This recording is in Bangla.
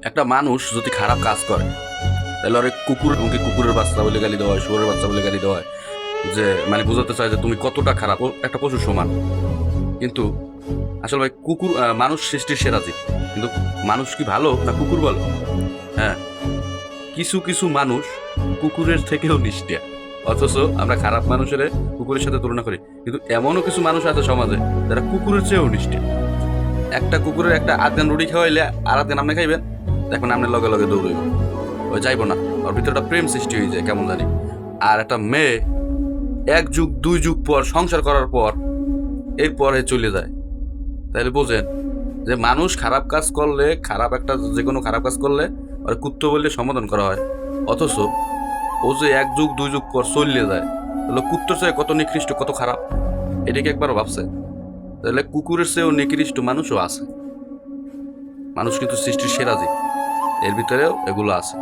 একটা মানুষ যদি খারাপ কাজ করে তাহলে ওর কুকুর, এমনকি কুকুরের বাচ্চা বলে গালি দেওয়া হয়, শুয়োরের বাচ্চা বলে গালি দেওয়া হয়, যে মানে বোঝাতে চায় যে তুমি কতটা খারাপ, ও একটা পশুর সমান। কিন্তু আসলে ভাই কুকুর, মানুষ সৃষ্টির সেরা জীব, কিন্তু মানুষ কি ভালো না কুকুর ভালো? হ্যাঁ, কিছু কিছু মানুষ কুকুরের থেকেও নিষ্ঠা, অথচ আমরা খারাপ মানুষের কুকুরের সাথে তুলনা করি। কিন্তু এমনও কিছু মানুষ আছে সমাজে যারা কুকুরের চেয়েও নিষ্ঠা। একটা কুকুরের একটা আধগান রুটি খাওয়াইলে আর আধগান আপনি খাইবেন, দেখবেন আপনার লগে লগে দৌড়ইব, ওই যাইবো না, ওর ভিতরে একটা প্রেম সৃষ্টি হয়ে যায় কেমন জানি। আর একটা মেয়ে 1 যুগ 2 যুগ পর সংসার করার পর এরপরে চলে যায়। তাহলে বোঝেন যে মানুষ খারাপ কাজ করলে, খারাপ একটা যে কোনো খারাপ কাজ করলে ওর কুত্তো বললে সমাধান করা হয়, অথচ ও যে 1 যুগ 2 যুগ পর চলে যায়, তাহলে কুত্তর চেয়ে কত নিকৃষ্ট, কত খারাপ, এটাকে একবার ভাবছে? তাহলে কুকুরের চেয়েও নিকৃষ্ট মানুষও আছে। মানুষ কিন্তু সৃষ্টির সেরা জীব, এর ভিতরেও এগুলো আছে।